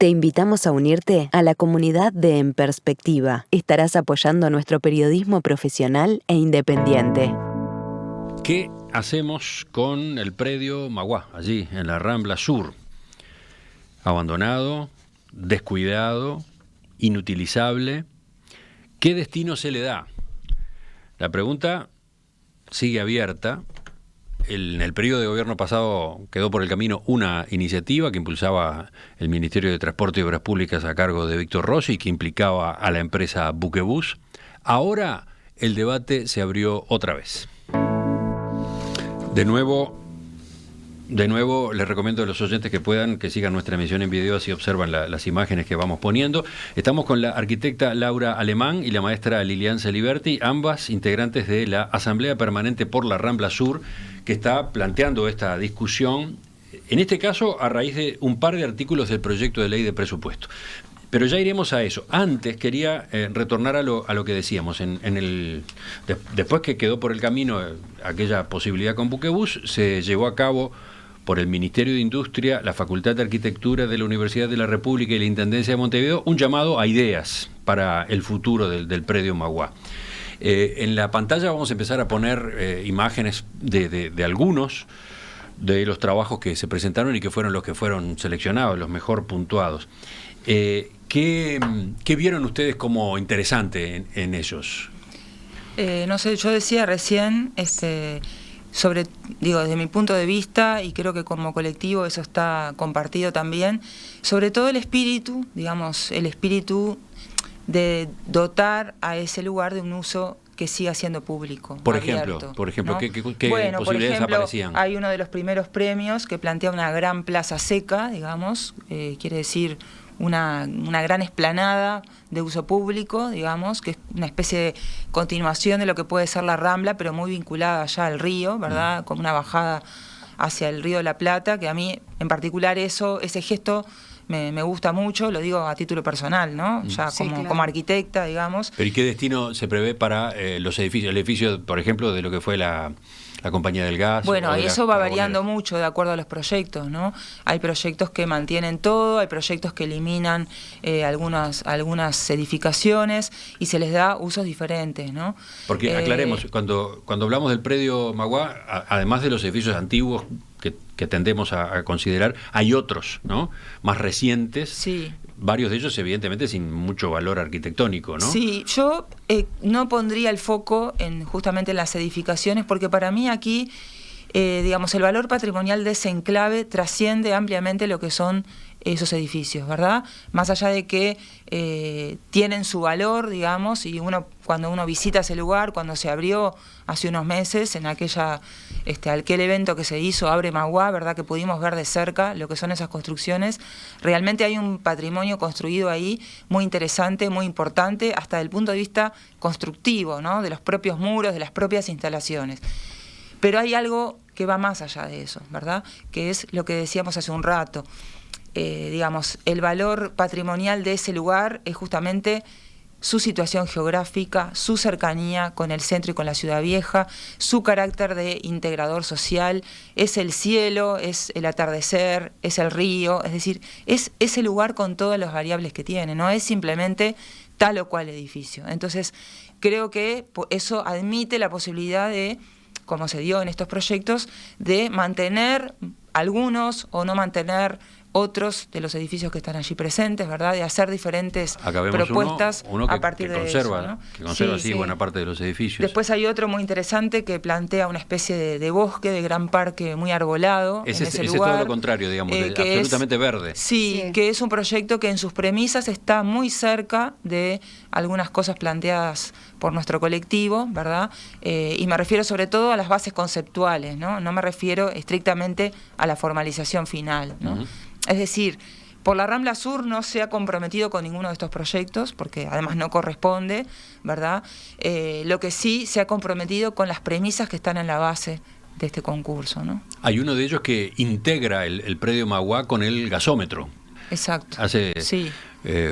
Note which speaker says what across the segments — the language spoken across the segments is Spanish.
Speaker 1: Te invitamos a unirte a la comunidad de En Perspectiva. Estarás apoyando nuestro periodismo profesional e independiente.
Speaker 2: ¿Qué hacemos con el predio Magua, allí en la Rambla Sur? Abandonado, descuidado, inutilizable. ¿Qué destino se le da? La pregunta sigue abierta. En el periodo de gobierno pasado quedó por el camino una iniciativa que impulsaba el Ministerio de Transporte y Obras Públicas a cargo de Víctor Rossi, que implicaba a la empresa Buquebus. Ahora el debate se abrió otra vez. De nuevo, les recomiendo a los oyentes que puedan que sigan nuestra emisión en video, así observan las imágenes que vamos poniendo. Estamos con la arquitecta Laura Alemán y la maestra Lilian Celiberti, ambas integrantes de la Asamblea Permanente por la Rambla Sur, que está planteando esta discusión, en este caso a raíz de un par de artículos del proyecto de ley de presupuesto. Pero ya iremos a eso. Antes quería retornar a lo que decíamos. Después que quedó por el camino aquella posibilidad con Buquebus, se llevó a cabo por el Ministerio de Industria, la Facultad de Arquitectura de la Universidad de la República y la Intendencia de Montevideo, un llamado a ideas para el futuro del predio Magua. En la pantalla vamos a empezar a poner imágenes de algunos de los trabajos que se presentaron y que fueron los que fueron seleccionados, los mejor puntuados. ¿Qué vieron ustedes como interesante en ellos?
Speaker 3: No sé, yo decía recién, desde mi punto de vista, y creo que como colectivo eso está compartido también, sobre todo el espíritu de dotar a ese lugar de un uso que siga siendo público.
Speaker 2: Por
Speaker 3: abierto,
Speaker 2: ejemplo,
Speaker 3: ¿no?
Speaker 2: ¿qué
Speaker 3: Bueno,
Speaker 2: posibilidades
Speaker 3: por ejemplo,
Speaker 2: aparecían?
Speaker 3: Hay uno de los primeros premios que plantea una gran plaza seca, digamos, quiere decir una gran explanada de uso público, digamos, que es una especie de continuación de lo que puede ser la Rambla, pero muy vinculada ya al río, ¿verdad? Con una bajada hacia el Río de la Plata, que a mí en particular ese gesto me gusta mucho, lo digo a título personal, ¿no? Ya
Speaker 4: sí, claro,
Speaker 3: como arquitecta, digamos.
Speaker 2: ¿Pero y qué destino se prevé para los edificios? El edificio, por ejemplo, de lo que fue la compañía del gas.
Speaker 3: Bueno, y eso va variando mucho de acuerdo a los proyectos, ¿no? Hay proyectos que mantienen todo, hay proyectos que eliminan algunas edificaciones y se les da usos diferentes, ¿no?
Speaker 2: Porque aclaremos, cuando hablamos del predio Magua, además de los edificios antiguos que tendemos a considerar, hay otros, ¿no? Más recientes.
Speaker 3: Sí.
Speaker 2: Varios de ellos, evidentemente, sin mucho valor arquitectónico, ¿no?
Speaker 3: Sí, yo no pondría el foco justamente en las edificaciones, porque para mí aquí, digamos, el valor patrimonial de ese enclave trasciende ampliamente lo que son esos edificios, ¿verdad? Más allá de que tienen su valor, digamos, y cuando uno visita ese lugar, cuando se abrió hace unos meses, en aquel evento que se hizo, Abre Magua, ¿verdad? Que pudimos ver de cerca lo que son esas construcciones, realmente hay un patrimonio construido ahí muy interesante, muy importante, hasta desde el punto de vista constructivo, ¿no? De los propios muros, de las propias instalaciones. Pero hay algo que va más allá de eso, ¿verdad? Que es lo que decíamos hace un rato. Digamos, el valor patrimonial de ese lugar es justamente su situación geográfica, su cercanía con el centro y con la ciudad vieja, su carácter de integrador social, es el cielo, es el atardecer, es el río, es decir, es ese lugar con todas las variables que tiene, no es simplemente tal o cual edificio. Entonces, creo que eso admite la posibilidad de, como se dio en estos proyectos, de mantener algunos o no mantener otros de los edificios que están allí presentes, ¿verdad? De hacer diferentes propuestas a partir de eso, ¿no?
Speaker 2: Que conserva así buena parte de los edificios.
Speaker 3: Después hay otro muy interesante que plantea una especie de bosque, de gran parque muy arbolado en ese lugar.
Speaker 2: Es todo lo contrario, digamos, absolutamente verde.
Speaker 3: Sí, que es un proyecto que en sus premisas está muy cerca de algunas cosas planteadas por nuestro colectivo, ¿verdad? Y me refiero sobre todo a las bases conceptuales, ¿no? No me refiero estrictamente a la formalización final, ¿no? Uh-huh. Es decir, por la Rambla Sur no se ha comprometido con ninguno de estos proyectos, porque además no corresponde, ¿verdad? Lo que sí se ha comprometido con las premisas que están en la base de este concurso, ¿no?
Speaker 2: Hay uno de ellos que integra el predio Magua con el gasómetro.
Speaker 3: Exacto.
Speaker 2: Hace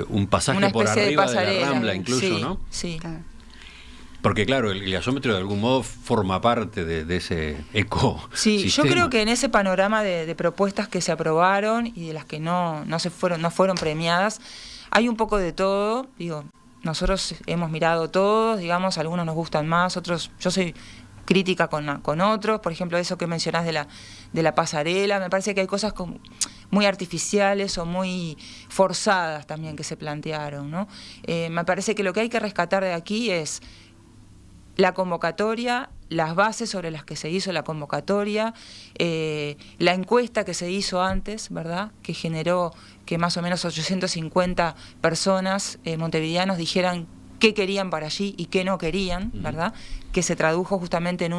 Speaker 2: un pasaje por arriba de la Rambla incluso,
Speaker 3: sí,
Speaker 2: ¿no?
Speaker 3: Sí.
Speaker 2: Porque claro, el gasómetro de algún modo forma parte de ese ecosistema.
Speaker 3: Sí, yo creo que en ese panorama de propuestas que se aprobaron y de las que no fueron premiadas, hay un poco de todo. Digo, nosotros hemos mirado todos, digamos, algunos nos gustan más, otros, yo soy crítica con otros, por ejemplo, eso que mencionás de la pasarela, me parece que hay cosas muy artificiales o muy forzadas también que se plantearon, ¿no? Me parece que lo que hay que rescatar de aquí es la convocatoria, las bases sobre las que se hizo la convocatoria, la encuesta que se hizo antes, ¿verdad?, que generó que más o menos 850 personas montevideanos dijeran qué querían para allí y qué no querían, ¿verdad?, que se tradujo justamente en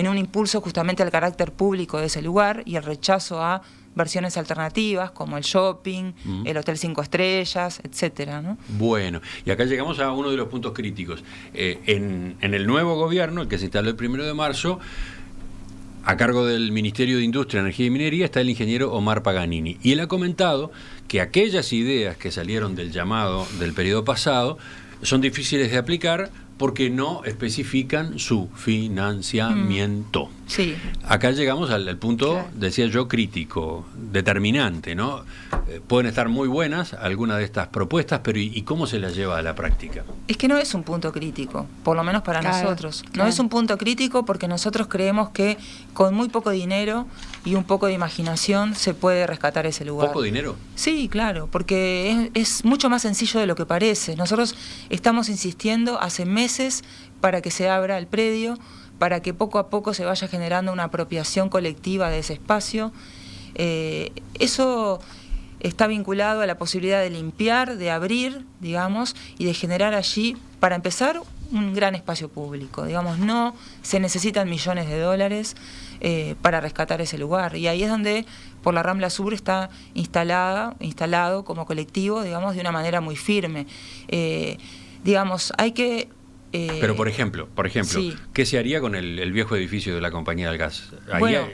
Speaker 3: un impulso justamente al carácter público de ese lugar y el rechazo a versiones alternativas como el shopping, el Hotel 5 Estrellas, etcétera, ¿no?
Speaker 2: Bueno, y acá llegamos a uno de los puntos críticos. En el nuevo gobierno, el que se instaló el 1 de marzo, a cargo del Ministerio de Industria, Energía y Minería está el ingeniero Omar Paganini. Y él ha comentado que aquellas ideas que salieron del llamado del periodo pasado son difíciles de aplicar porque no especifican su financiamiento.
Speaker 3: Sí.
Speaker 2: Acá llegamos al punto, claro, decía yo, crítico, determinante, ¿no? Pueden estar muy buenas algunas de estas propuestas, pero ¿y cómo se las lleva a la práctica?
Speaker 3: Es que no es un punto crítico, por lo menos para nosotros. No es un punto crítico porque nosotros creemos que con muy poco dinero y un poco de imaginación se puede rescatar ese lugar.
Speaker 2: ¿Poco dinero?
Speaker 3: Sí, claro, porque es mucho más sencillo de lo que parece. Nosotros estamos insistiendo hace meses para que se abra el predio, para que poco a poco se vaya generando una apropiación colectiva de ese espacio. Eso está vinculado a la posibilidad de limpiar, de abrir, digamos, y de generar allí, para empezar, un gran espacio público. Digamos, no se necesitan millones de dólares para rescatar ese lugar. Y ahí es donde, por la Rambla Sur, está instalado como colectivo, digamos, de una manera muy firme. Digamos, hay que...
Speaker 2: Pero por ejemplo,
Speaker 3: sí,
Speaker 2: ¿qué se haría con el viejo edificio de la compañía del gas? Ahí
Speaker 3: bueno,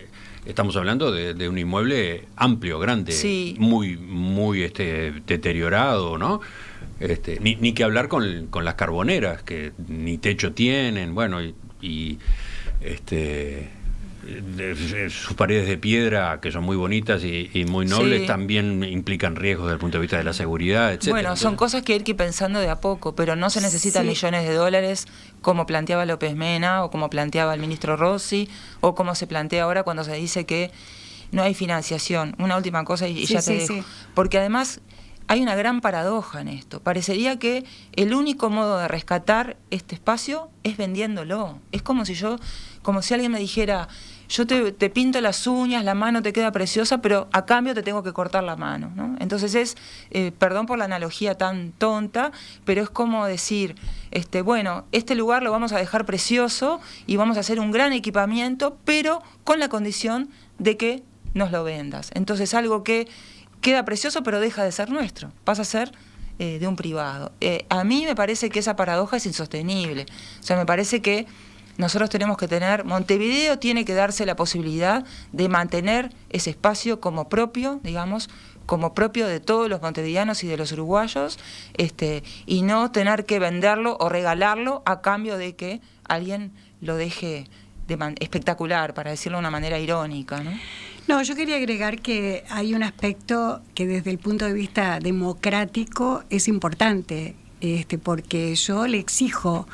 Speaker 2: estamos hablando de un inmueble amplio, grande, sí, muy deteriorado, ¿no? Ni que hablar con las carboneras, que ni techo tienen, bueno, y sus paredes de piedra, que son muy bonitas y muy nobles, sí, también implican riesgos desde el punto de vista de la seguridad, etcétera.
Speaker 3: Bueno, son cosas que hay que ir pensando de a poco, pero no se necesitan millones de dólares como planteaba López Mena o como planteaba el ministro Rossi o como se plantea ahora cuando se dice que no hay financiación. Una última cosa y ya te dejo. Porque además hay una gran paradoja en esto. Parecería que el único modo de rescatar este espacio es vendiéndolo. Es como si alguien me dijera: yo te pinto las uñas, la mano te queda preciosa, pero a cambio te tengo que cortar la mano, ¿no? Entonces perdón por la analogía tan tonta, pero es como decir, bueno, este lugar lo vamos a dejar precioso y vamos a hacer un gran equipamiento, pero con la condición de que nos lo vendas. Entonces algo que queda precioso pero deja de ser nuestro, pasa a ser de un privado. A mí me parece que esa paradoja es insostenible. O sea, me parece que nosotros tenemos que Montevideo tiene que darse la posibilidad de mantener ese espacio como propio, digamos, como propio de todos los montevideanos y de los uruguayos, y no tener que venderlo o regalarlo a cambio de que alguien lo deje espectacular, para decirlo de una manera irónica, ¿no?
Speaker 4: No, yo quería agregar que hay un aspecto que desde el punto de vista democrático es importante, porque yo le exijo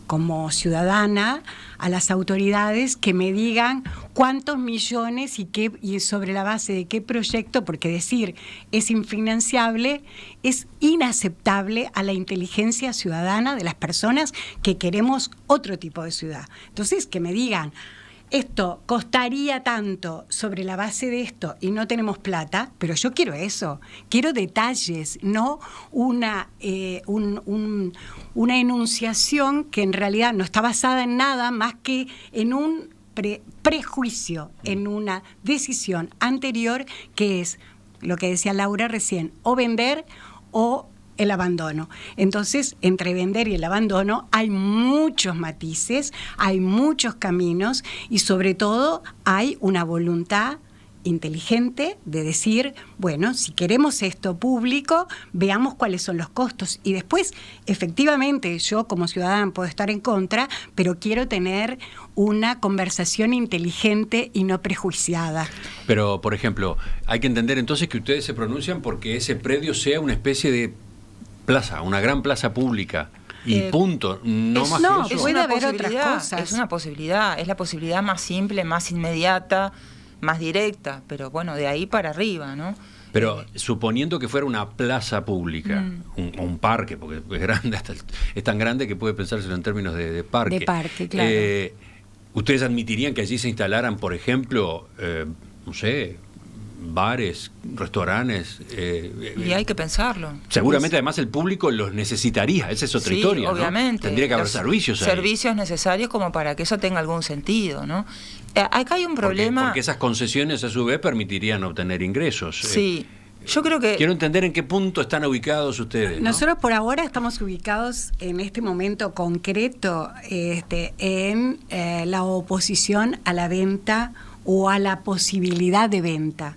Speaker 4: como ciudadana a las autoridades que me digan cuántos millones y sobre la base de qué proyecto, porque decir es infinanciable es inaceptable a la inteligencia ciudadana de las personas que queremos otro tipo de ciudad. Entonces, que me digan: esto costaría tanto sobre la base de esto y no tenemos plata, pero yo quiero eso, quiero detalles, no una enunciación que en realidad no está basada en nada más que en un prejuicio, en una decisión anterior, que es lo que decía Laura recién: o vender o el abandono. Entonces, entre vender y el abandono hay muchos matices, hay muchos caminos y sobre todo hay una voluntad inteligente de decir, bueno, si queremos esto público, veamos cuáles son los costos. Y después, efectivamente, yo como ciudadana puedo estar en contra, pero quiero tener una conversación inteligente y no prejuiciada.
Speaker 2: Pero, por ejemplo, hay que entender entonces que ustedes se pronuncian porque ese predio sea una especie de plaza, una gran plaza pública. Y punto, no más que eso.
Speaker 4: Puede haber otras cosas.
Speaker 3: Es una posibilidad, es la posibilidad más simple, más inmediata, más directa, pero bueno, de ahí para arriba, ¿no?
Speaker 2: Pero suponiendo que fuera una plaza pública, un parque, porque es grande, es tan grande que puede pensárselo en términos de parque.
Speaker 4: De parque, claro.
Speaker 2: ¿Ustedes admitirían que allí se instalaran, por ejemplo, no sé, bares, restaurantes?
Speaker 3: Y hay que pensarlo.
Speaker 2: Seguramente además el público los necesitaría, esa es otra historia, ¿no?
Speaker 3: Obviamente.
Speaker 2: Tendría que haber servicios ahí.
Speaker 3: Servicios necesarios como para que eso tenga algún sentido, ¿no? Acá hay un problema...
Speaker 2: Porque esas concesiones a su vez permitirían obtener ingresos.
Speaker 3: Sí, yo creo que...
Speaker 2: Quiero entender en qué punto están ubicados ustedes, ¿no?
Speaker 4: Nosotros por ahora estamos ubicados en este momento concreto en la oposición a la venta o a la posibilidad de venta.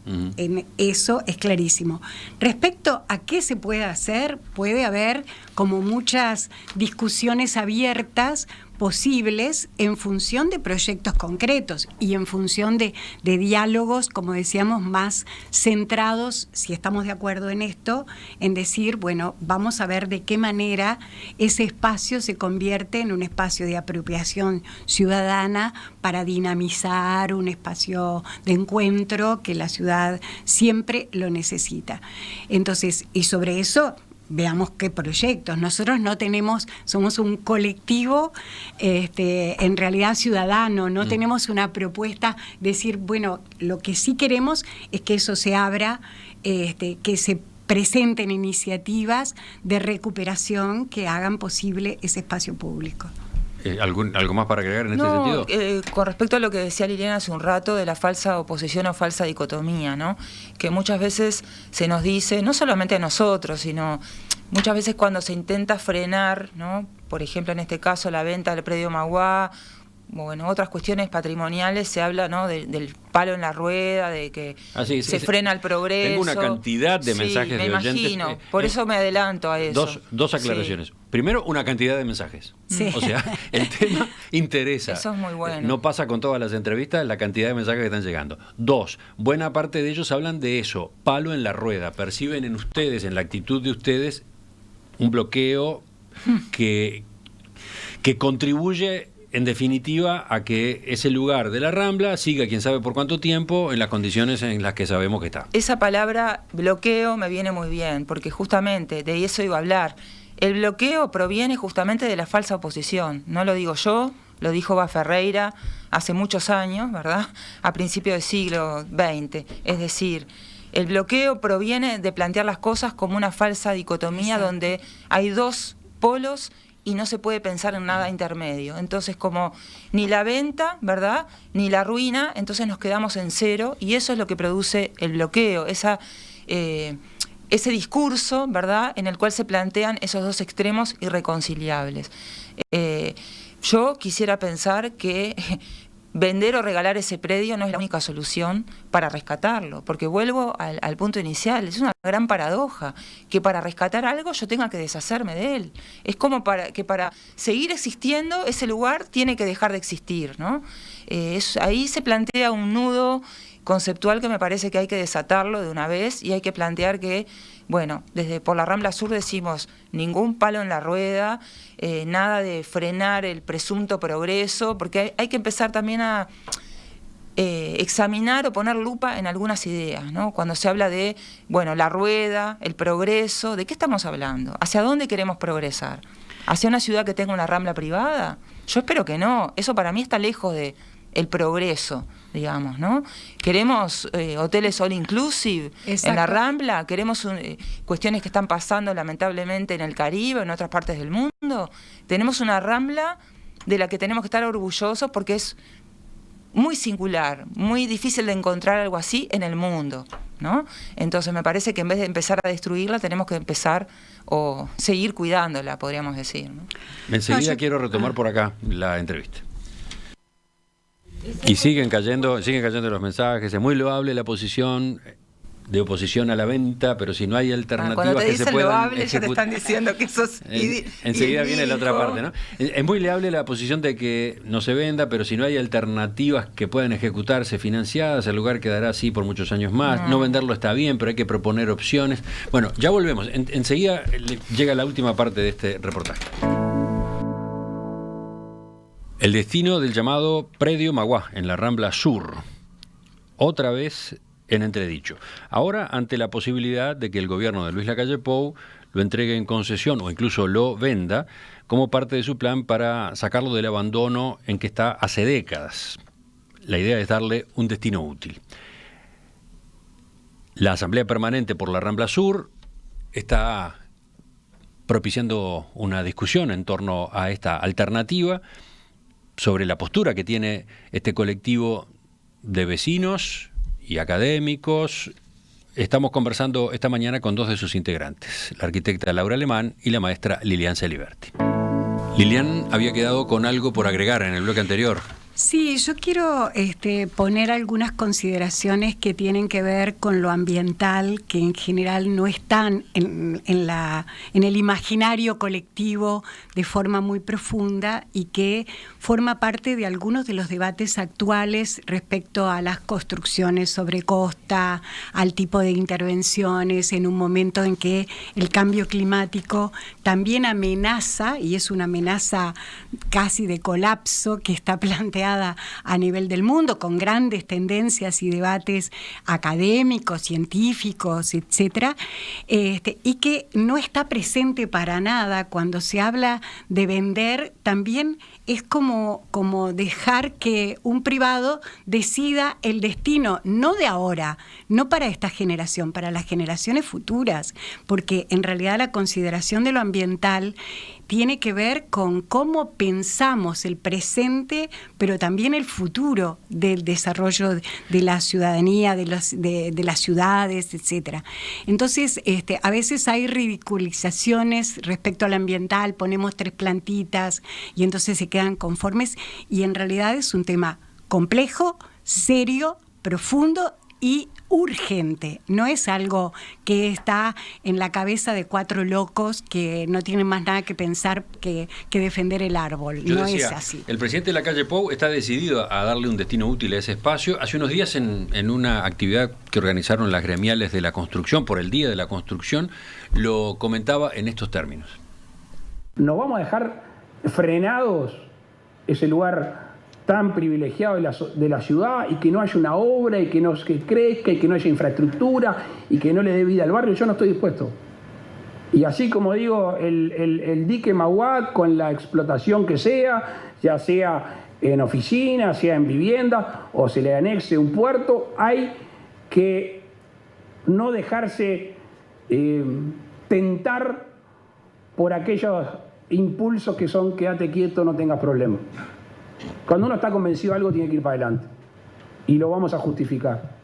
Speaker 4: Eso es clarísimo. Respecto a qué se puede hacer, puede haber como muchas discusiones abiertas posibles en función de proyectos concretos y en función de diálogos, como decíamos, más centrados, si estamos de acuerdo en esto, en decir, bueno, vamos a ver de qué manera ese espacio se convierte en un espacio de apropiación ciudadana para dinamizar un espacio de encuentro que la ciudad siempre lo necesita. Entonces, y sobre eso veamos qué proyectos. Nosotros no tenemos, somos un colectivo en realidad ciudadano, no tenemos una propuesta, decir, bueno, lo que sí queremos es que eso se abra, que se presenten iniciativas de recuperación que hagan posible ese espacio público.
Speaker 2: ¿Algo más para agregar en este sentido?
Speaker 3: Con respecto a lo que decía Liliana hace un rato de la falsa oposición o falsa dicotomía, ¿no? Que muchas veces se nos dice, no solamente a nosotros, sino muchas veces cuando se intenta frenar, ¿no? Por ejemplo, en este caso la venta del predio Magua, bueno, otras cuestiones patrimoniales, se habla, ¿no? del palo en la rueda, de que se frena el progreso.
Speaker 2: Tengo una cantidad de mensajes de oyentes.
Speaker 3: Imagino, por eso me adelanto a eso.
Speaker 2: Dos aclaraciones. Sí. Primero, una cantidad de mensajes.
Speaker 4: Sí.
Speaker 2: O sea, el tema interesa.
Speaker 3: Eso es muy bueno.
Speaker 2: No pasa con todas las entrevistas la cantidad de mensajes que están llegando. Dos, buena parte de ellos hablan de eso, palo en la rueda. Perciben en ustedes, en la actitud de ustedes, un bloqueo que contribuye en definitiva a que ese lugar de la Rambla siga quién sabe por cuánto tiempo en las condiciones en las que sabemos que está.
Speaker 3: Esa palabra bloqueo me viene muy bien, porque justamente de eso iba a hablar. El bloqueo proviene justamente de la falsa oposición. No lo digo yo, lo dijo Bá Ferreira hace muchos años, ¿verdad? A principios del siglo XX. Es decir, el bloqueo proviene de plantear las cosas como una falsa dicotomía. Exacto. Donde hay dos polos y no se puede pensar en nada intermedio. Entonces, como ni la venta, ¿verdad?, ni la ruina, entonces nos quedamos en cero, y eso es lo que produce el bloqueo, ese discurso, ¿verdad?, en el cual se plantean esos dos extremos irreconciliables. Yo quisiera pensar que vender o regalar ese predio no es la única solución para rescatarlo, porque vuelvo al punto inicial, es una gran paradoja, que para rescatar algo yo tenga que deshacerme de él. Es como que para seguir existiendo ese lugar tiene que dejar de existir, ¿no? Ahí se plantea un nudo conceptual que me parece que hay que desatarlo de una vez, y hay que plantear que, bueno, desde por la Rambla Sur decimos ningún palo en la rueda, nada de frenar el presunto progreso, porque hay que empezar también a examinar o poner lupa en algunas ideas, ¿no? Cuando se habla de, bueno, la rueda, el progreso, ¿de qué estamos hablando? ¿Hacia dónde queremos progresar? ¿Hacia una ciudad que tenga una Rambla privada? Yo espero que no, eso para mí está lejos de el progreso, digamos, ¿no? Queremos hoteles all inclusive. Exacto. En la Rambla, queremos cuestiones que están pasando lamentablemente en el Caribe, en otras partes del mundo. Tenemos una Rambla de la que tenemos que estar orgullosos porque es muy singular, muy difícil de encontrar algo así en el mundo, ¿no? Entonces me parece que en vez de empezar a destruirla, tenemos que empezar o seguir cuidándola, podríamos decir, ¿no?
Speaker 2: Enseguida quiero retomar por acá la entrevista. Y siguen cayendo los mensajes. Es muy loable la posición de oposición a la venta, pero si no hay alternativas
Speaker 3: cuando te
Speaker 2: que se
Speaker 3: dicen
Speaker 2: puedan
Speaker 3: loable, ya te están diciendo que eso es
Speaker 2: enseguida viene la otra parte, ¿no? Es muy loable la posición de que no se venda, pero si no hay alternativas que puedan ejecutarse financiadas, el lugar quedará así por muchos años más. No venderlo está bien, pero hay que proponer opciones. Bueno, ya volvemos. Enseguida llega la última parte de este reportaje. El destino del llamado Predio Maguá, en la Rambla Sur. Otra vez en entredicho. Ahora, ante la posibilidad de que el gobierno de Luis Lacalle Pou lo entregue en concesión o incluso lo venda como parte de su plan para sacarlo del abandono en que está hace décadas. La idea es darle un destino útil. La Asamblea Permanente por la Rambla Sur está propiciando una discusión en torno a esta alternativa sobre la postura que tiene este colectivo de vecinos y académicos. Estamos conversando esta mañana con dos de sus integrantes, la arquitecta Laura Alemán y la maestra Lilian Celiberti. Lilian había quedado con algo por agregar en el bloque anterior.
Speaker 4: Sí, yo quiero poner algunas consideraciones que tienen que ver con lo ambiental, que en general no están en el imaginario colectivo de forma muy profunda y que forma parte de algunos de los debates actuales respecto a las construcciones sobre costa, al tipo de intervenciones en un momento en que el cambio climático también amenaza, y es una amenaza casi de colapso que está planteada a nivel del mundo, con grandes tendencias y debates académicos, científicos, etcétera, y que no está presente para nada cuando se habla de vender. También es como dejar que un privado decida el destino, no de ahora, no para esta generación, para las generaciones futuras, porque en realidad la consideración de lo ambiental tiene que ver con cómo pensamos el presente, pero también el futuro del desarrollo de la ciudadanía, de las ciudades, etcétera. Entonces, a veces hay ridiculizaciones respecto al ambiental, ponemos 3 plantitas y entonces se quedan conformes, y en realidad es un tema complejo, serio, profundo y urgente. No es algo que está en la cabeza de 4 locos que no tienen más nada que pensar que defender el árbol.
Speaker 2: Yo
Speaker 4: no
Speaker 2: decía,
Speaker 4: es así.
Speaker 2: El presidente de Lacalle Pou está decidido a darle un destino útil a ese espacio. Hace unos días en una actividad que organizaron las gremiales de la construcción, por el Día de la Construcción, lo comentaba en estos términos.
Speaker 5: ¿No vamos a dejar frenados ese lugar tan privilegiado de la ciudad y que no haya una obra y que crezca y que no haya infraestructura y que no le dé vida al barrio? Yo no estoy dispuesto. Y así como digo, el dique Maguá, con la explotación que sea, ya sea en oficinas, sea en vivienda o se le anexe un puerto, hay que no dejarse tentar por aquellos impulsos que son quédate quieto, no tengas problemas. Cuando uno está convencido de algo, tiene que ir para adelante. Y lo vamos a justificar.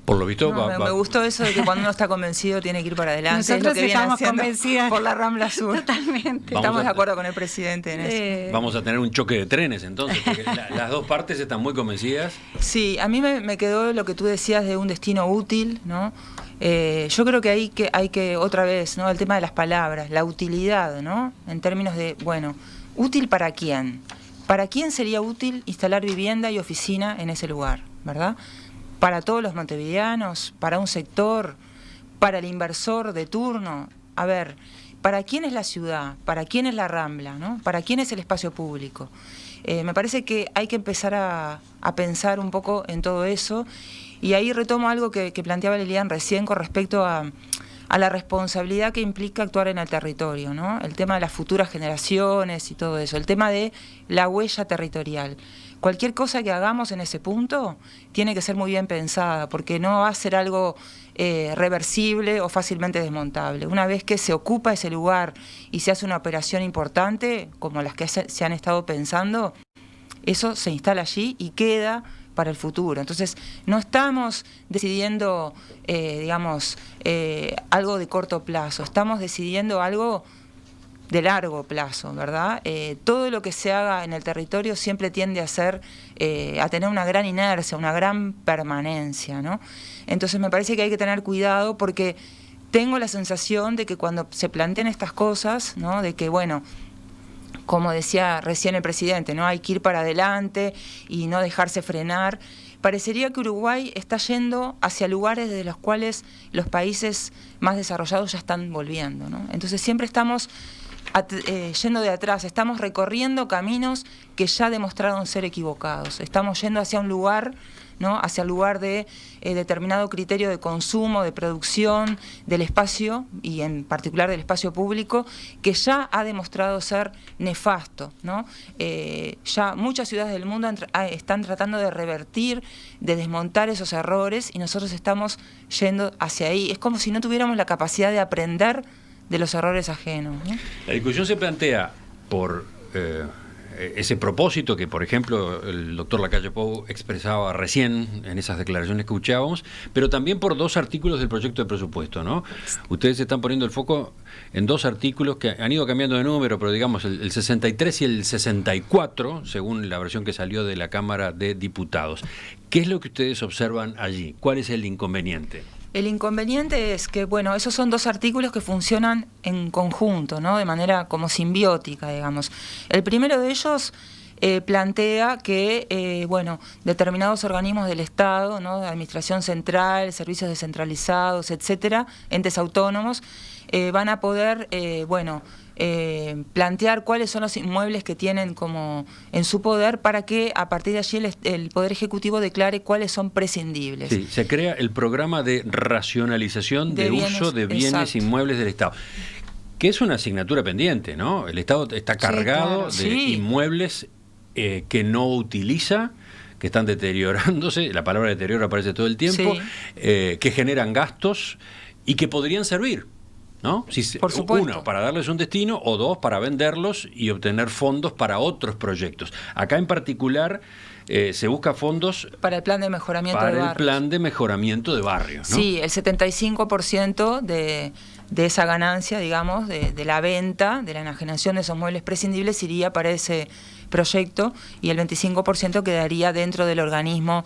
Speaker 2: Por lo visto,
Speaker 3: me gustó eso de que cuando uno está convencido tiene que ir para adelante.
Speaker 4: Nosotros
Speaker 3: es lo que
Speaker 4: estamos convencidas
Speaker 3: por la Rambla Sur.
Speaker 4: Totalmente.
Speaker 3: Estamos de acuerdo con el presidente en eso.
Speaker 2: Vamos a tener un choque de trenes entonces, porque las dos partes están muy convencidas.
Speaker 3: Sí, a mí me quedó lo que tú decías de un destino útil, ¿no? Yo creo que hay que otra vez, ¿no? El tema de las palabras, la utilidad, ¿no? En términos de, bueno, ¿útil para quién? ¿Para quién sería útil instalar vivienda y oficina en ese lugar, verdad? ¿Para todos los montevideanos? ¿Para un sector? ¿Para el inversor de turno? A ver, ¿para quién es la ciudad? ¿Para quién es la Rambla? ¿No? ¿Para quién es el espacio público? Me parece que hay que empezar a pensar un poco en todo eso, y ahí retomo algo que planteaba Lilian recién con respecto a la responsabilidad que implica actuar en el territorio, ¿no? El tema de las futuras generaciones y todo eso, el tema de la huella territorial. Cualquier cosa que hagamos en ese punto tiene que ser muy bien pensada, porque no va a ser algo reversible o fácilmente desmontable. Una vez que se ocupa ese lugar y se hace una operación importante, como las que se han estado pensando, eso se instala allí y queda para el futuro. Entonces, no estamos decidiendo, algo de corto plazo, estamos decidiendo algo de largo plazo, ¿verdad? Todo lo que se haga en el territorio siempre tiende a tener una gran inercia, una gran permanencia, ¿no? Entonces me parece que hay que tener cuidado porque tengo la sensación de que cuando se plantean estas cosas, ¿no? De que, bueno, como decía recién el presidente, ¿no? Hay que ir para adelante y no dejarse frenar. Parecería que Uruguay está yendo hacia lugares de los cuales los países más desarrollados ya están volviendo, ¿no? Entonces siempre estamos yendo de atrás, estamos recorriendo caminos que ya demostraron ser equivocados. Estamos yendo hacia un lugar, ¿no? Hacia el lugar de determinado criterio de consumo, de producción, del espacio, y en particular del espacio público, que ya ha demostrado ser nefasto, ¿no? Ya muchas ciudades del mundo están tratando de revertir, de desmontar esos errores, y nosotros estamos yendo hacia ahí. Es como si no tuviéramos la capacidad de aprender de los errores ajenos, ¿no?
Speaker 2: La discusión se plantea por ese propósito que, por ejemplo, el doctor Lacalle Pou expresaba recién en esas declaraciones que escuchábamos, pero también por 2 artículos del proyecto de presupuesto, ¿no? Ustedes están poniendo el foco en 2 artículos que han ido cambiando de número, pero digamos el 63 y el 64, según la versión que salió de la Cámara de Diputados. ¿Qué es lo que ustedes observan allí? ¿Cuál es el inconveniente?
Speaker 3: El inconveniente es que, bueno, esos son 2 artículos que funcionan en conjunto, ¿no? De manera como simbiótica, digamos. El primero de ellos plantea que, bueno, determinados organismos del Estado, ¿no? De administración central, servicios descentralizados, etcétera, entes autónomos, van a poder, plantear cuáles son los inmuebles que tienen como en su poder para que a partir de allí el Poder Ejecutivo declare cuáles son prescindibles.
Speaker 2: Sí, se crea el programa de racionalización de uso de bienes
Speaker 3: exacto.
Speaker 2: inmuebles del Estado, que es una asignatura pendiente, ¿no? El Estado está cargado de inmuebles que no utiliza, que están deteriorándose, la palabra deterioro aparece todo el tiempo, que generan gastos y que podrían servir, ¿no?
Speaker 3: Por supuesto.
Speaker 2: 1, para darles un destino, o 2, para venderlos y obtener fondos para otros proyectos. Acá en particular se busca fondos
Speaker 3: para el plan de mejoramiento de barrios.
Speaker 2: Para el plan de mejoramiento de barrios, ¿no?
Speaker 3: Sí, el 75% de esa ganancia, digamos, de la venta, de la enajenación de esos muebles prescindibles iría para ese proyecto, y el 25% quedaría dentro del organismo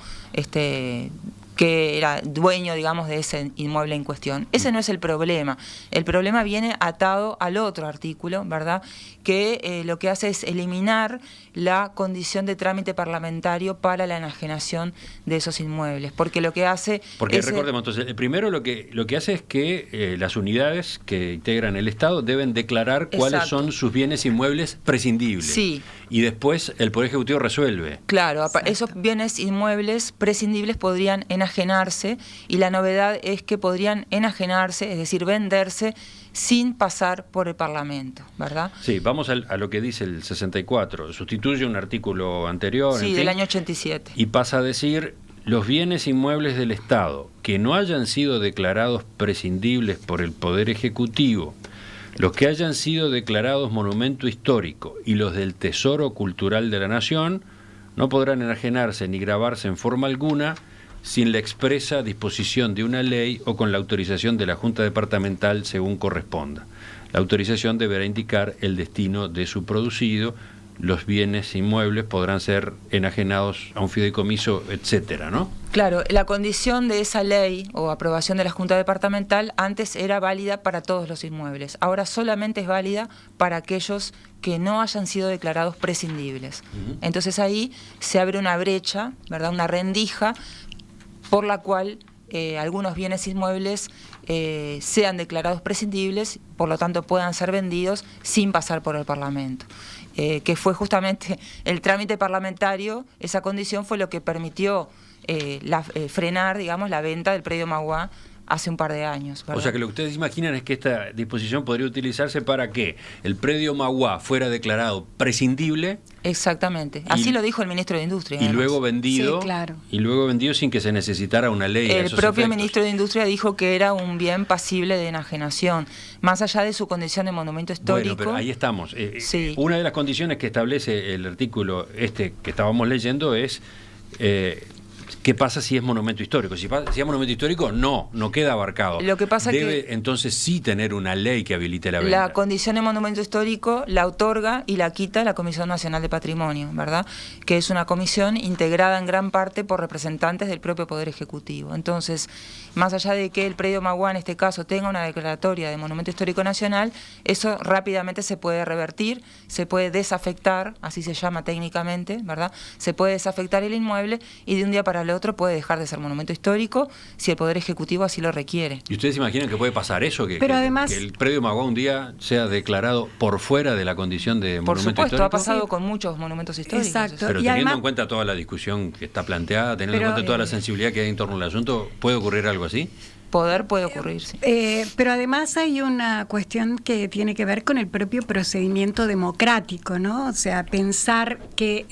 Speaker 3: que era dueño, digamos, de ese inmueble en cuestión. Ese no es el problema. El problema viene atado al otro artículo, ¿verdad?, que lo que hace es eliminar la condición de trámite parlamentario para la enajenación de esos inmuebles, porque lo que hace...
Speaker 2: Porque recordemos, entonces, el primero lo que hace es que las unidades que integran el Estado deben declarar cuáles son sus bienes inmuebles prescindibles.
Speaker 3: Sí.
Speaker 2: Y después el Poder Ejecutivo resuelve.
Speaker 3: Claro, esos bienes inmuebles prescindibles podrían enajenarse, y la novedad es que podrían enajenarse, es decir, venderse sin pasar por el Parlamento, ¿verdad?
Speaker 2: Sí, vamos a lo que dice el 64. Sustituye un artículo anterior.
Speaker 3: Sí, del año 87.
Speaker 2: Y pasa a decir: los bienes inmuebles del Estado que no hayan sido declarados prescindibles por el Poder Ejecutivo, los que hayan sido declarados monumento histórico y los del Tesoro Cultural de la Nación, no podrán enajenarse ni gravarse en forma alguna sin la expresa disposición de una ley o con la autorización de la Junta Departamental según corresponda. La autorización deberá indicar el destino de su producido, los bienes inmuebles podrán ser enajenados a un fideicomiso, etcétera, ¿no?
Speaker 3: Claro, la condición de esa ley o aprobación de la Junta Departamental antes era válida para todos los inmuebles, ahora solamente es válida para aquellos que no hayan sido declarados prescindibles. Entonces ahí se abre una brecha, ¿verdad?, una rendija por la cual algunos bienes inmuebles sean declarados prescindibles, por lo tanto puedan ser vendidos sin pasar por el Parlamento. Que fue justamente el trámite parlamentario, esa condición fue lo que permitió frenar, digamos, la venta del predio Magua hace un par de años, ¿verdad?
Speaker 2: O sea que lo que ustedes imaginan es que esta disposición podría utilizarse para que el predio Magua fuera declarado prescindible.
Speaker 3: Exactamente, así lo dijo el ministro de Industria.
Speaker 2: Y luego vendido,
Speaker 4: sí, claro.
Speaker 2: Y luego vendido sin que se necesitara una ley.
Speaker 3: El propio ministro de Industria dijo que era un bien pasible de enajenación, más allá de su condición de monumento histórico.
Speaker 2: Bueno, pero ahí estamos.
Speaker 3: Sí.
Speaker 2: Una de las condiciones que establece el artículo que estábamos leyendo es ¿qué pasa si es monumento histórico? Si es monumento histórico, no queda abarcado.
Speaker 3: Lo que pasa
Speaker 2: debe
Speaker 3: que
Speaker 2: entonces sí tener una ley que habilite la venta.
Speaker 3: la condición de monumento histórico la otorga y la quita la Comisión Nacional de Patrimonio, ¿verdad? Que es una comisión integrada en gran parte por representantes del propio Poder Ejecutivo. Entonces, más allá de que el predio Magua en este caso tenga una declaratoria de monumento histórico nacional, eso rápidamente se puede revertir, se puede desafectar, así se llama técnicamente, ¿verdad? Se puede desafectar el inmueble y de un día para el otro puede dejar de ser monumento histórico si el Poder Ejecutivo así lo requiere.
Speaker 2: ¿Y ustedes se imaginan que puede pasar eso?
Speaker 4: Pero además,
Speaker 2: que el predio Magua un día sea declarado por fuera de la condición de
Speaker 3: por
Speaker 2: monumento
Speaker 3: supuesto,
Speaker 2: histórico.
Speaker 3: ha pasado con muchos monumentos históricos.
Speaker 4: Exacto.
Speaker 2: Pero
Speaker 4: Y
Speaker 2: teniendo
Speaker 4: además,
Speaker 2: en cuenta toda la discusión que está planteada, teniendo
Speaker 4: pero,
Speaker 2: en cuenta toda la sensibilidad que hay en torno al asunto, ¿puede ocurrir algo así?
Speaker 3: Puede ocurrir, sí.
Speaker 4: pero además hay una cuestión que tiene que ver con el propio procedimiento democrático, ¿no? O sea, pensar que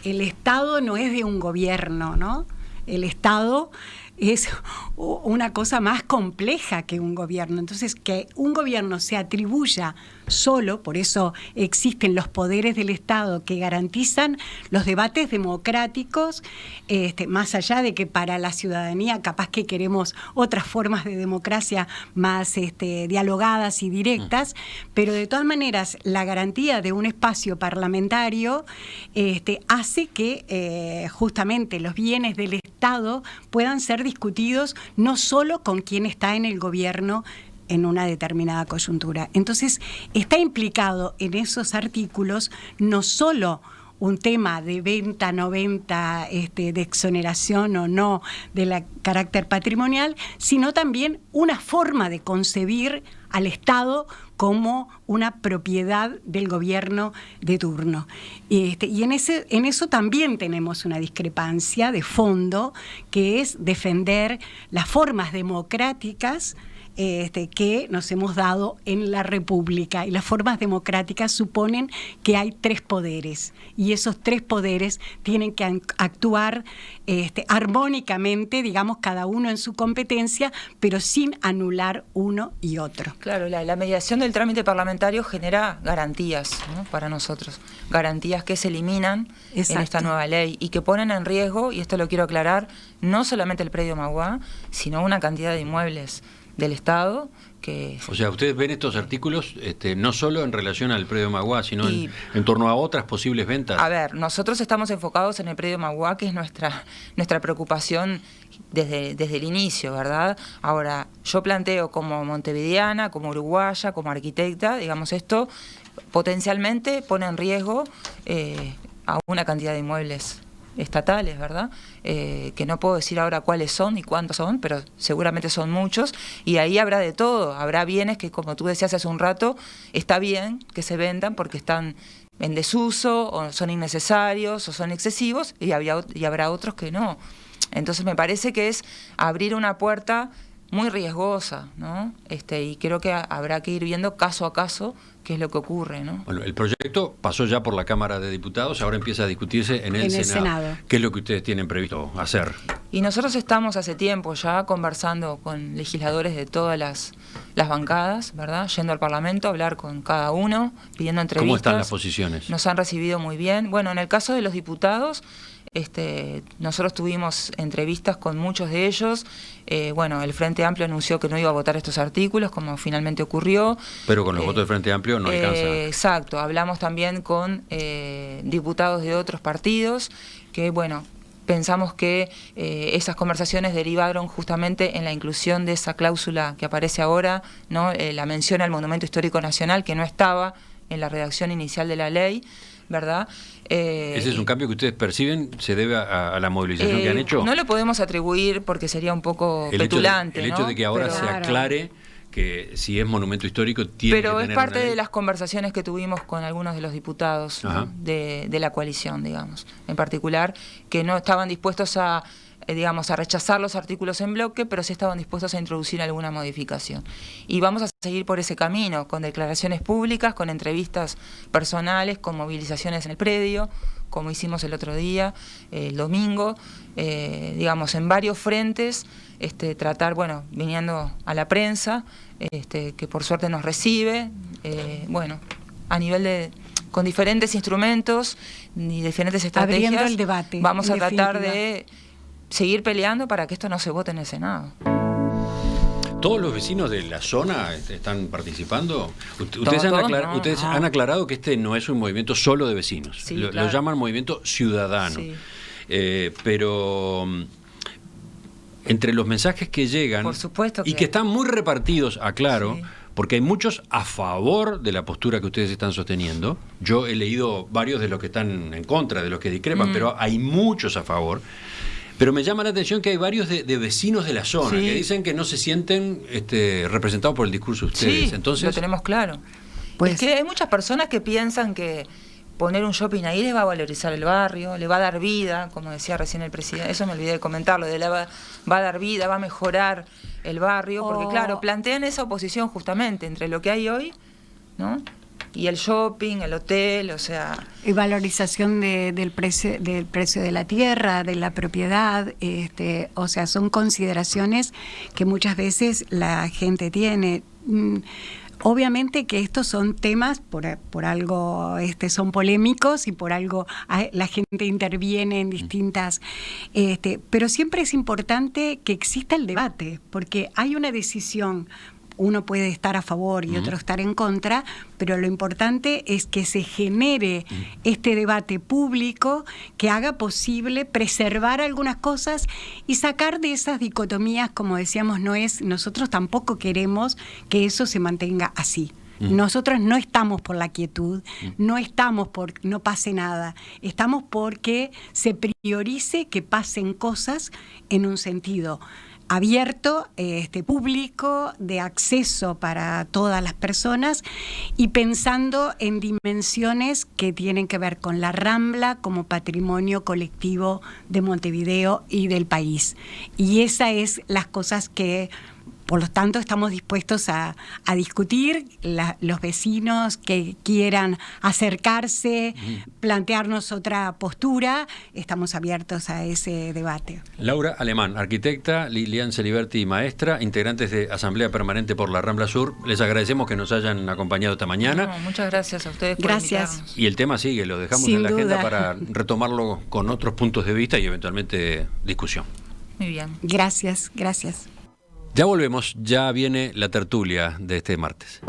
Speaker 4: el Estado no es de un gobierno, ¿no? El Estado es una cosa más compleja que un gobierno. Entonces, que un gobierno se atribuya solo, por eso existen los poderes del Estado que garantizan los debates democráticos, más allá de que para la ciudadanía capaz que queremos otras formas de democracia más dialogadas y directas, pero de todas maneras la garantía de un espacio parlamentario hace que justamente los bienes del Estado puedan ser discutidos no solo con quien está en el gobierno en una determinada coyuntura. Entonces, está implicado en esos artículos no solo un tema de venta, no venta, de exoneración o no de carácter patrimonial, sino también una forma de concebir al Estado como una propiedad del gobierno de turno. Y en eso también tenemos una discrepancia de fondo, que es defender las formas democráticas que nos hemos dado en la República. Y las formas democráticas suponen que hay tres poderes, y esos tres poderes tienen que actuar armónicamente, digamos, cada uno en su competencia, pero sin anular uno y otro.
Speaker 3: Claro, la mediación del trámite parlamentario genera garantías, ¿no? Para nosotros, garantías que se eliminan en esta nueva ley y que ponen en riesgo, y esto lo quiero aclarar, no solamente el predio Magua, sino una cantidad de inmuebles del Estado que... O
Speaker 2: sea, ustedes ven estos artículos no solo en relación al predio Magua, sino en torno a otras posibles ventas.
Speaker 3: A ver, nosotros estamos enfocados en el predio Magua, que es nuestra preocupación desde el inicio, ¿verdad? Ahora, yo planteo como montevideana, como uruguaya, como arquitecta, digamos, esto potencialmente pone en riesgo a una cantidad de inmuebles estatales, ¿verdad? Que no puedo decir ahora cuáles son y cuántos son, pero seguramente son muchos, y ahí habrá de todo. Habrá bienes que, como tú decías hace un rato, está bien que se vendan porque están en desuso, o son innecesarios, o son excesivos, y habrá otros que no. Entonces me parece que es abrir una puerta muy riesgosa, ¿no? Y creo que habrá que ir viendo caso a caso qué es lo que ocurre, ¿no?
Speaker 2: Bueno, el proyecto pasó ya por la Cámara de Diputados, ahora empieza a discutirse en el Senado. ¿Qué es lo que ustedes tienen previsto hacer?
Speaker 3: Y nosotros estamos hace tiempo ya conversando con legisladores de todas las bancadas, ¿verdad? Yendo al Parlamento a hablar con cada uno, pidiendo entrevistas.
Speaker 2: ¿Cómo están las posiciones?
Speaker 3: Nos han recibido muy bien. Bueno, en el caso de los diputados, nosotros tuvimos entrevistas con muchos de ellos. Bueno, el Frente Amplio anunció que no iba a votar estos artículos, como finalmente ocurrió.
Speaker 2: Pero con los votos del Frente Amplio no alcanza.
Speaker 3: Exacto, hablamos también con diputados de otros partidos que, bueno, pensamos que esas conversaciones derivaron justamente en la inclusión de esa cláusula que aparece ahora, ¿no? La mención al Monumento Histórico Nacional, que no estaba en la redacción inicial de la ley, ¿verdad?
Speaker 2: ¿Ese es un cambio que ustedes perciben? ¿Se debe a la movilización que han hecho?
Speaker 3: No lo podemos atribuir porque sería un poco petulante.
Speaker 2: El hecho de que ahora se aclare que si es monumento histórico tiene que tener una ley.
Speaker 3: Pero es parte de las conversaciones que tuvimos con algunos de los diputados, ¿no? de la coalición, digamos, en particular, que no estaban dispuestos a rechazar los artículos en bloque, pero sí estaban dispuestos a introducir alguna modificación. Y vamos a seguir por ese camino, con declaraciones públicas, con entrevistas personales, con movilizaciones en el predio, como hicimos el otro día, el domingo, en varios frentes, tratar, bueno, viniendo a la prensa, que por suerte nos recibe, a nivel con diferentes instrumentos y diferentes estrategias.
Speaker 4: Abriendo el debate,
Speaker 3: vamos a tratar de seguir peleando para que esto no se vote en el Senado.
Speaker 2: ¿Todos los vecinos de la zona están participando? Ustedes han aclarado que este no es un movimiento solo de vecinos.
Speaker 3: Sí,
Speaker 2: lo
Speaker 3: claro.
Speaker 2: llaman movimiento ciudadano.
Speaker 3: Sí.
Speaker 2: Pero entre los mensajes que llegan,
Speaker 3: Por supuesto
Speaker 2: y que están muy repartidos, aclaro,
Speaker 3: Sí.
Speaker 2: porque hay muchos a favor de la postura que ustedes están sosteniendo. Yo he leído varios de los que están en contra, de los que discrepan, pero hay muchos a favor. Pero me llama la atención que hay varios de vecinos de la zona
Speaker 3: Sí.
Speaker 2: que dicen que no se sienten representados por el discurso de ustedes.
Speaker 3: Sí,
Speaker 2: Entonces,
Speaker 3: lo tenemos claro.
Speaker 4: Pues-
Speaker 3: Es que hay muchas personas que piensan que poner un shopping ahí les va a valorizar el barrio, le va a dar vida, como decía recién el presidente, eso me olvidé de comentarlo, va a dar vida, va a mejorar el barrio, porque claro, plantean esa oposición justamente entre lo que hay hoy, ¿no? Y el shopping, el hotel, o sea...
Speaker 4: Y valorización del precio de la tierra, de la propiedad, o sea, son consideraciones que muchas veces la gente tiene. Obviamente que estos son temas, por algo son polémicos y por algo la gente interviene en distintas... pero siempre es importante que exista el debate, porque hay una decisión. Uno puede estar a favor y otro estar en contra, pero lo importante es que se genere este debate público que haga posible preservar algunas cosas y sacar de esas dicotomías, como decíamos, nosotros tampoco queremos que eso se mantenga así. Nosotros no estamos por la quietud, no estamos por no pase nada, estamos porque se priorice que pasen cosas en un sentido abierto, público, de acceso para todas las personas y pensando en dimensiones que tienen que ver con la Rambla como patrimonio colectivo de Montevideo y del país. Y esas es las cosas que, por lo tanto, estamos dispuestos a discutir, los vecinos que quieran acercarse, plantearnos otra postura, estamos abiertos a ese debate.
Speaker 2: Laura Alemán, arquitecta, Lilian Celiberti, maestra, integrantes de Asamblea Permanente por la Rambla Sur, les agradecemos que nos hayan acompañado esta mañana.
Speaker 3: No, muchas gracias a ustedes por
Speaker 4: Gracias.
Speaker 3: invitarnos.
Speaker 2: Y el tema sigue, lo dejamos
Speaker 4: Sin
Speaker 2: en la agenda
Speaker 4: duda.
Speaker 2: para retomarlo con otros puntos de vista y eventualmente discusión.
Speaker 3: Muy bien.
Speaker 4: Gracias, gracias.
Speaker 2: Ya volvemos, ya viene la tertulia de este martes.